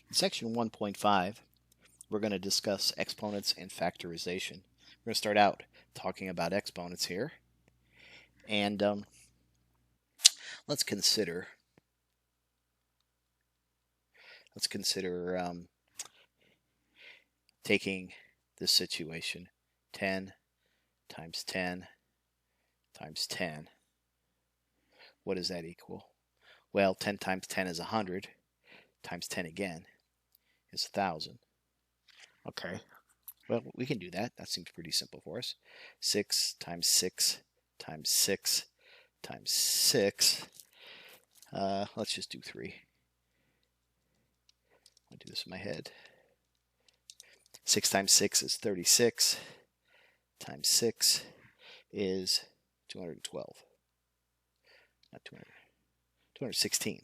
In section 1.5, we're going to discuss exponents and factorization. We're going to start out talking about exponents here. And let's consider taking this situation, 10 times 10 times 10. What does that equal? Well, 10 times 10 is 100, times 10 again is 1,000. Okay, well, we can do that. That seems pretty simple for us. 6 times 6 times 6 times 6. Let's just do 3. I'll do this in my head. 6 times 6 is 36. Times 6 is 212. Not 200. 216.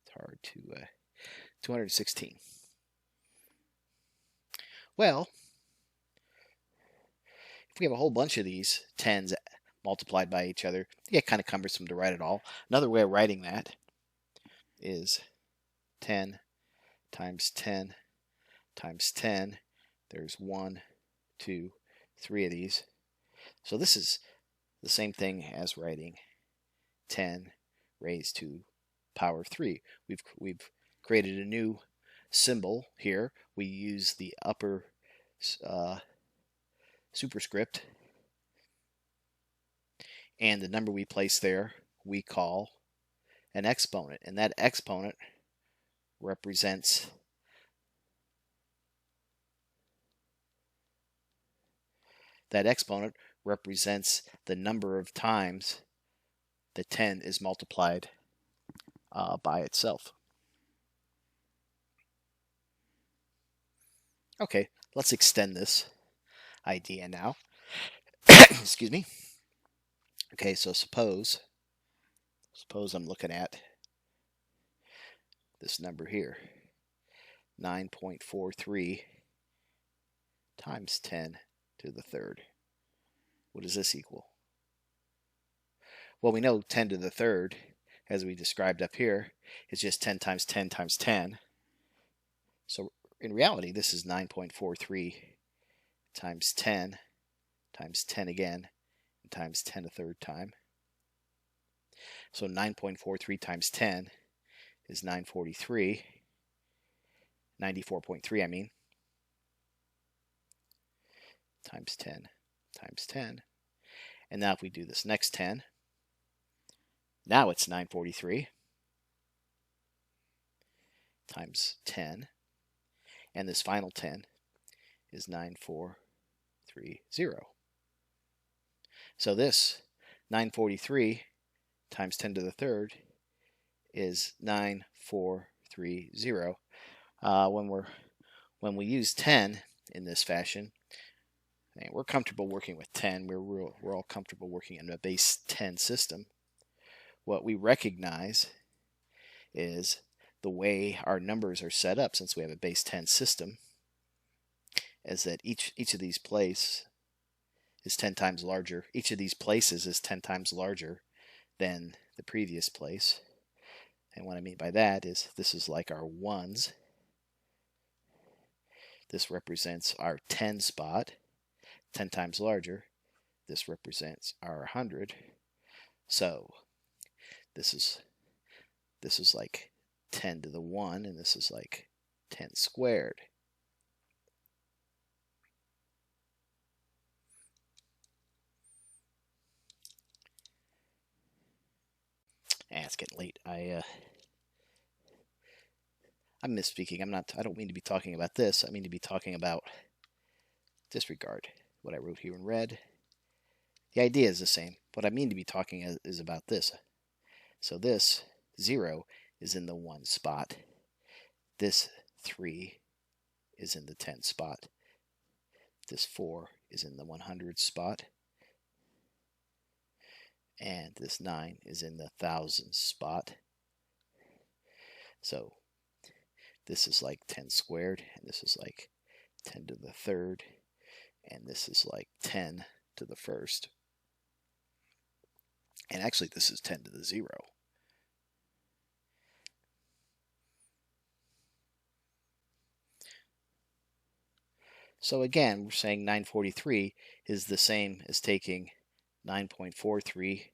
It's hard to... 216. Well, if we have a whole bunch of these 10s multiplied by each other, it get kind of cumbersome to write it all. Another way of writing that is 10 times 10 times 10. There's 1, 2, 3 of these. So this is the same thing as writing 10 raised to power of 3. We've created a new symbol here. We use the upper superscript, and the number we place there we call an exponent, and that exponent represents the number of times the 10 is multiplied by itself. Okay, let's extend this idea now. Excuse me. Okay, so suppose I'm looking at this number here, 9.43 times 10 to the third. What does this equal? Well, we know 10 to the third, as we described up here, is just 10 times 10 times 10. So in reality, this is 9.43 times 10 times 10 again, and times 10 a third time. So 9.43 times 10 is 943, 94.3 I mean, times 10 times 10. And now if we do this next 10, now it's 943 times 10, and this final 10 is 9430. So this 943 times 10 to the third is 9430. When we use 10 in this fashion, we're comfortable working with 10. We're all comfortable working in a base 10 system. What we recognize is the way our numbers are set up, since we have a base 10 system, is that each of these places is 10 times larger. Each of these places is 10 times larger than the previous place. And what I mean by that is this is like our ones. This represents our 10 spot, 10 times larger. This represents our 100. So this is like 10 to the 1, and this is like 10 squared. It's getting late. I'm misspeaking. I don't mean to be talking about this. I mean to be talking about, disregard what I wrote here in red. The idea is the same. What I mean to be talking is about this. So this 0 is in the 1 spot. This 3 is in the 10 spot. This 4 is in the 100 spot. And this 9 is in the 1,000 spot. So this is like 10 squared, and this is like 10 to the third, and this is like 10 to the first. And actually, this is 10 to the 0. So again, we're saying 943 is the same as taking 9.43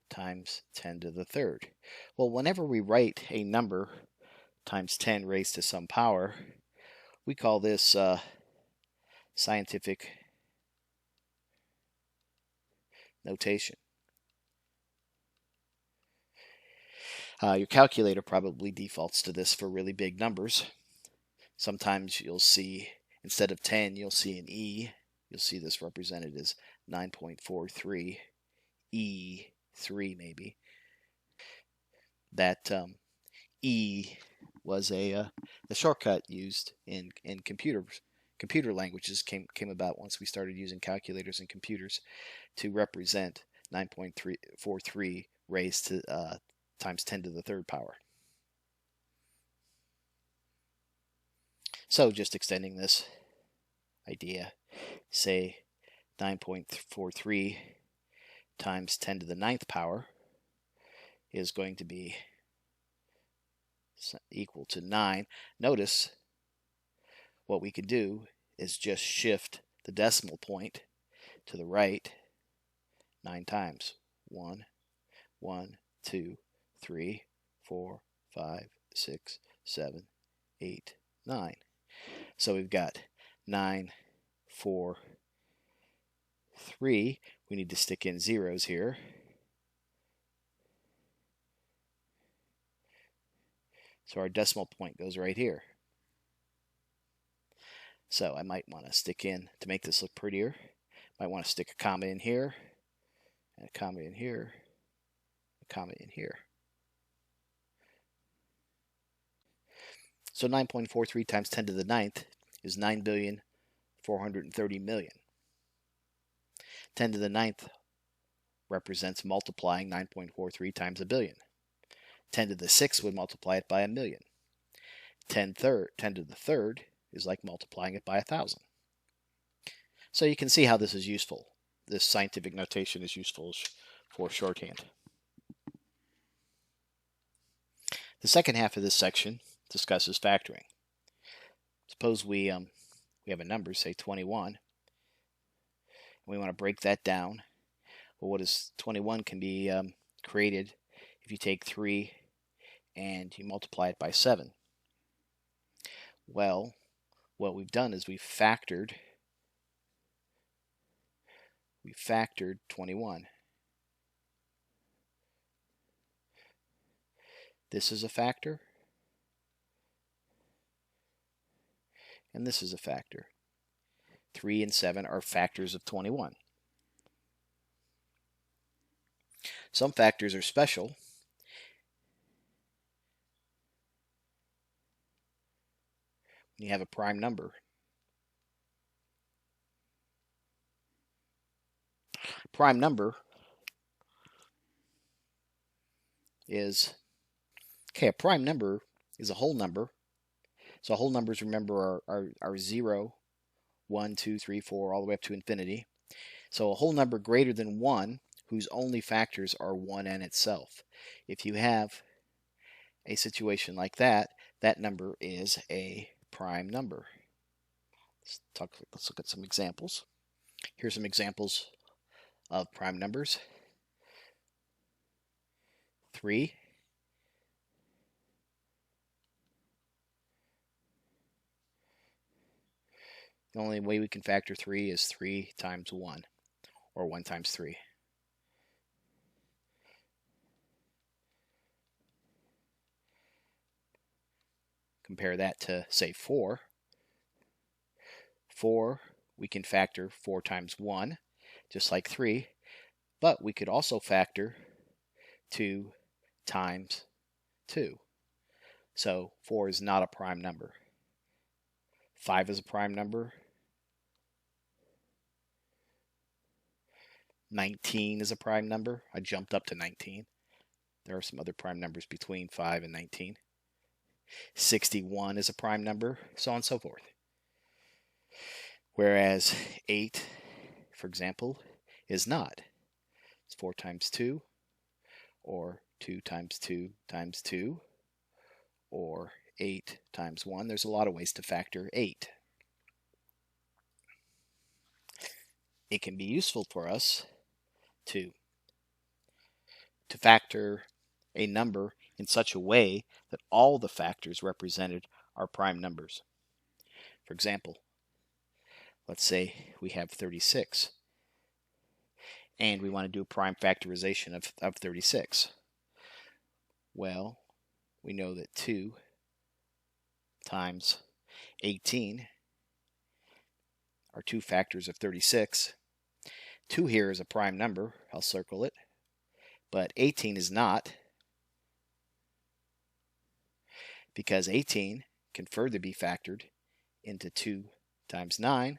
times 10 to the third. Well, whenever we write a number times 10 raised to some power, we call this scientific notation. Your calculator probably defaults to this for really big numbers. Sometimes you'll see, instead of 10, you'll see an E. You'll see this represented as 9.43, E3 maybe. That E was a shortcut used in computer languages came about once we started using calculators and computers to represent 9.43 raised to times 10 to the third power. So just extending this idea, say 9.43 times 10 to the ninth power is going to be equal to 9. Notice what we can do is just shift the decimal point to the right 9 times. 1, 1, 2, 3, 4, 5, 6, 7, 8, 9. So we've got 9, 4, 3. We need to stick in zeros here. So our decimal point goes right here. So I might want to stick in, to make this look prettier, might want to stick a comma in here, and a comma in here, a comma in here. So 9.43 times 10 to the ninth is 9,430,000,000. 10 to the ninth represents multiplying 9.43 times a billion. 10 to the sixth would multiply it by 1,000,000. 10 to the third is like multiplying it by 1,000. So you can see how this is useful. This scientific notation is useful for shorthand. The second half of this section discusses factoring. Suppose we have a number, say 21, and we want to break that down. Well, what is 21 can be created if you take 3 and you multiply it by 7. Well, what we've done is we've factored 21. This is a factor, and this is a factor. 3 and 7 are factors of 21. Some factors are special. When you have a prime number. Prime number is, a prime number is a whole number. So whole numbers, remember, are 0, 1, 2, 3, 4, all the way up to infinity. So a whole number greater than 1, whose only factors are 1 and itself. If you have a situation like that, that number is a prime number. Let's look at some examples. Here's some examples of prime numbers. 3. The only way we can factor 3 is 3 times 1, or 1 times 3. Compare that to, say, 4. 4, we can factor 4 times 1, just like 3, but we could also factor 2 times 2. So 4 is not a prime number. 5 is a prime number. 19 is a prime number. I jumped up to 19. There are some other prime numbers between 5 and 19. 61 is a prime number, so on and so forth. Whereas 8, for example, is not. It's 4 times 2. or 2 times 2 times 2, or 8 times 1. There's a lot of ways to factor 8. It can be useful for us to factor a number in such a way that all the factors represented are prime numbers. For example, let's say we have 36, and we want to do a prime factorization of 36. Well, we know that 2 times 18 are two factors of 36. 2 here is a prime number. I'll circle it. But 18 is not, because 18 can further be factored into 2 times 9.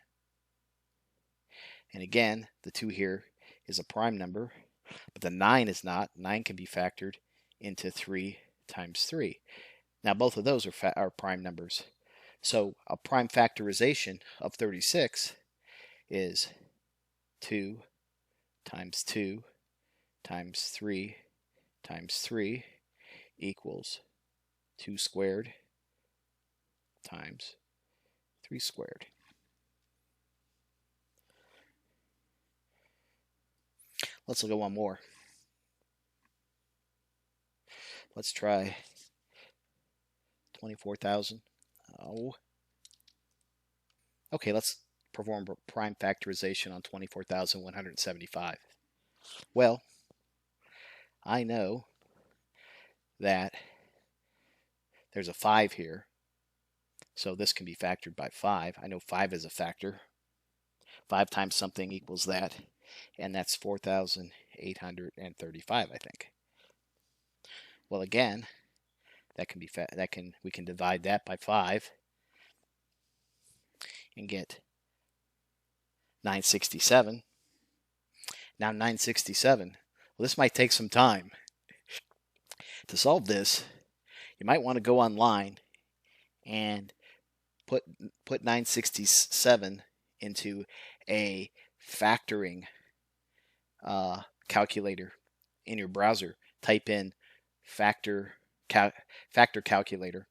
And again, the 2 here is a prime number, but the 9 is not. 9 can be factored into 3 times 3. Now, both of those are prime numbers. So a prime factorization of 36 is 2 times 2 times 3 times 3 equals 2 squared times 3 squared. Let's look at one more. Let's try 24,000. Oh. Okay, let's perform prime factorization on 24,175. Well, I know that there's a 5 here, so this can be factored by 5. I know 5 is a factor. 5 times something equals that, and that's 4,835, I think. Well, again, we can divide that by 5 and get 967. Now 967. Well, this might take some time. To solve this, you might want to go online and put 967 into a factoring calculator in your browser. Type in factor calculator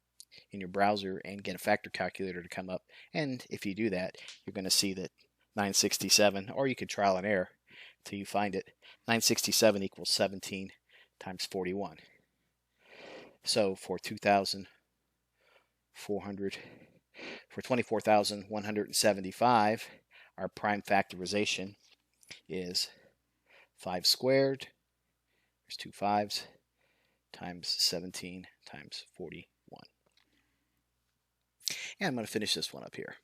in your browser and get a factor calculator to come up. And if you do that, you're going to see that 967, or you could trial and error till you find it. 967 equals 17 times 41. So for 24,175, our prime factorization is 5 squared, there's 2 5s, times 17 times 41. And I'm going to finish this one up here.